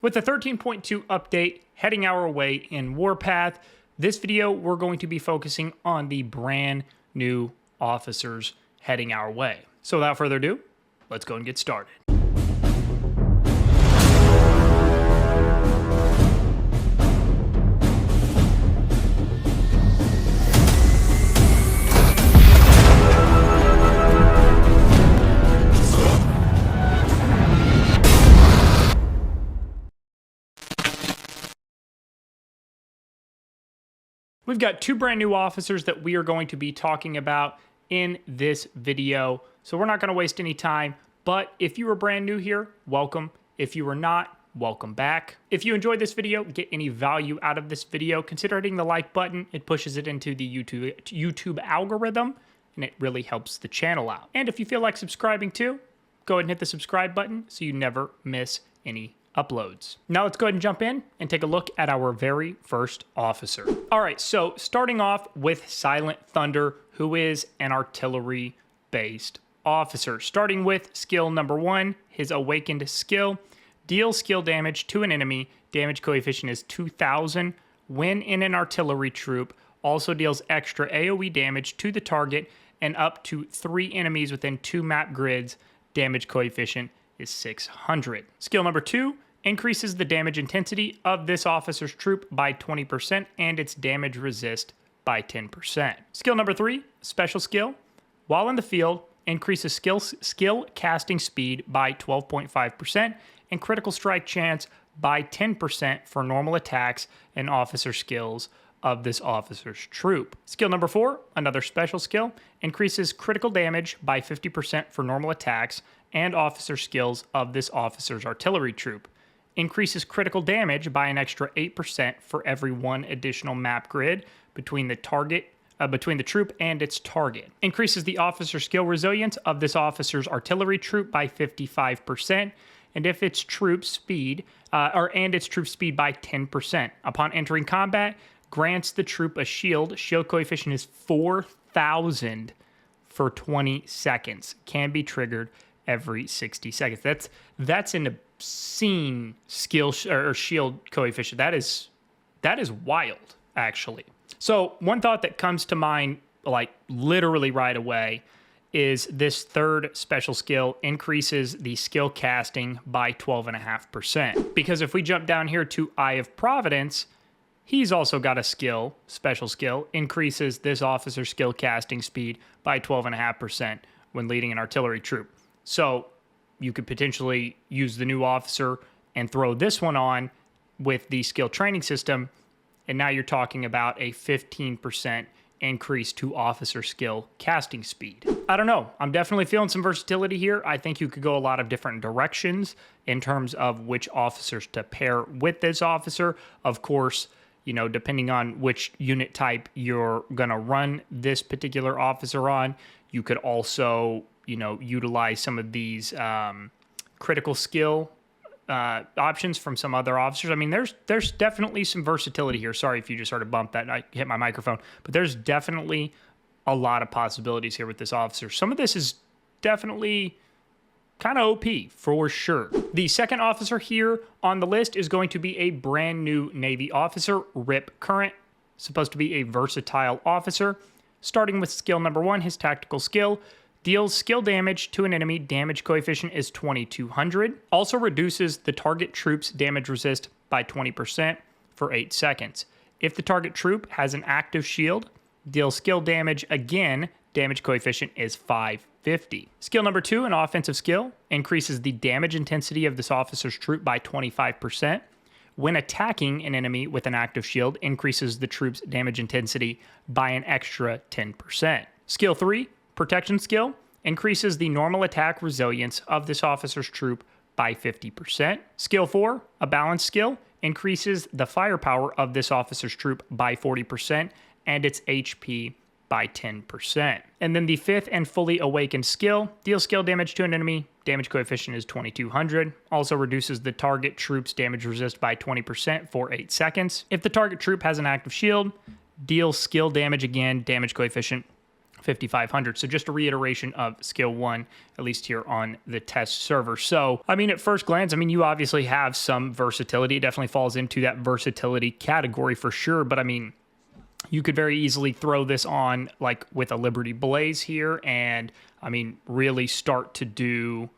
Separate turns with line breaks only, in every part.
With the 13.2 update heading our way in Warpath, this video we're going to be focusing on the brand new officers heading our way. So without further ado, let's go and get started. We've got two brand new officers that we are going to be talking about in this video. So we're not going to waste any time, but if you are brand new here, welcome. If you are not, welcome back. If you enjoyed this video, get any value out of this video, consider hitting the like button. It pushes it into the YouTube algorithm, and it really helps the channel out. And if you feel like subscribing too, go ahead and hit the subscribe button so you never miss any uploads. Now let's go ahead and jump in and take a look at our very first officer. All right, so starting off with Silent Thunder, who is an artillery-based officer. Starting with skill number 1, his awakened skill. Deals skill damage to an enemy. Damage coefficient is 2000. When in an artillery troop, also deals extra AoE damage to the target and up to 3 enemies within 2 map grids. Damage coefficient is 600. Skill number 2 increases the damage intensity of this officer's troop by 20% and its damage resist by 10%. Skill number 3, special skill. While in the field, increases skill casting speed by 12.5% and critical strike chance by 10% for normal attacks and officer skills of this officer's troop. Skill number 4, another special skill, increases critical damage by 50% for normal attacks and officer skills of this officer's artillery troop. Increases critical damage by an extra 8% for every 1 additional map grid between the troop and its target. Increases the officer skill resilience of this officer's artillery troop by 55%, and if its troop speed by 10%. Upon entering combat, grants the troop a shield. Shield coefficient is 4,000 for 20 seconds. Can be triggered every 60 seconds. That's an obscene skill or shield coefficient. That is wild, actually. So one thought that comes to mind, like literally right away, is this third special skill increases the skill casting by 12.5%. Because if we jump down here to Eye of Providence, he's also got a skill, special skill, increases this officer's skill casting speed by 12.5% when leading an artillery troop. So you could potentially use the new officer and throw this one on with the skill training system, and now you're talking about a 15% increase to officer skill casting speed. I don't know. I'm definitely feeling some versatility here. I think you could go a lot of different directions in terms of which officers to pair with this officer. Of course, you know, depending on which unit type you're going to run this particular officer on, you could also, you know, utilize some of these critical skill options from some other officers. I mean, there's definitely some versatility here. Sorry if you just heard a bump that I hit my microphone, but there's definitely a lot of possibilities here with this officer. Some of this is definitely kind of OP for sure. The second officer here on the list is going to be a brand new Navy officer, Rip Current, supposed to be a versatile officer. Starting with skill number 1, his tactical skill. Deals skill damage to an enemy. Damage coefficient is 2200. Also reduces the target troop's damage resist by 20% for 8 seconds. If the target troop has an active shield, deals skill damage again. Damage coefficient is 550. Skill number 2, an offensive skill, increases the damage intensity of this officer's troop by 25%. When attacking an enemy with an active shield, increases the troop's damage intensity by an extra 10%. Skill 3, protection skill, increases the normal attack resilience of this officer's troop by 50%. Skill 4, a balance skill, increases the firepower of this officer's troop by 40% and its HP by 10%. And then the 5th and fully awakened skill, deals skill damage to an enemy. Damage coefficient is 2200. Also reduces the target troop's damage resist by 20% for 8 seconds. If the target troop has an active shield, deals skill damage again. Damage coefficient 5,500. So just a reiteration of skill 1, at least here on the test server. So, I mean, at first glance, I mean, you obviously have some versatility. It definitely falls into that versatility category for sure. But I mean, you could very easily throw this on like with a Liberty Blaze here and, I mean, really start to do,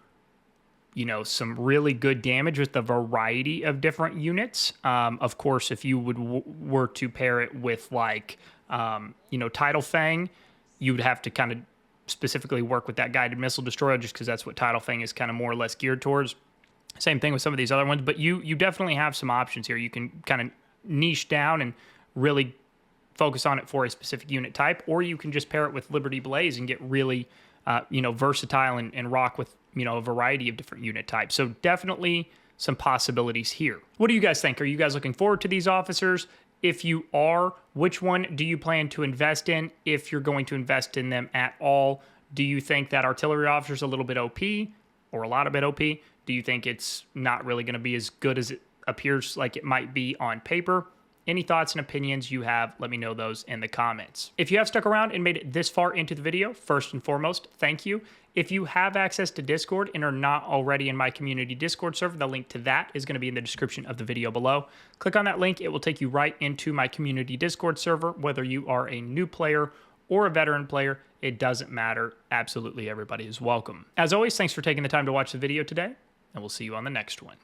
you know, some really good damage with a variety of different units. Of course, if you were to pair it with like, you know, Tidal Fang, you would have to kind of specifically work with that guided missile destroyer just because that's what Tidal Fang is kind of more or less geared towards. Same thing with some of these other ones, but you definitely have some options here. You can kind of niche down and really focus on it for a specific unit type, or you can just pair it with Liberty Blaze and get really, you know, versatile and rock with, you know, a variety of different unit types. So definitely some possibilities here. What do you guys think? Are you guys looking forward to these officers? If you are, which one do you plan to invest in? If you're going to invest in them at all, do you think that artillery officer is a little bit OP or a lot of bit OP? Do you think it's not really going to be as good as it appears like it might be on paper? Any thoughts and opinions you have, let me know those in the comments. If you have stuck around and made it this far into the video, first and foremost, thank you. If you have access to Discord and are not already in my community Discord server, the link to that is going to be in the description of the video below. Click on that link. It will take you right into my community Discord server. Whether you are a new player or a veteran player, it doesn't matter. Absolutely everybody is welcome. As always, thanks for taking the time to watch the video today, and we'll see you on the next one.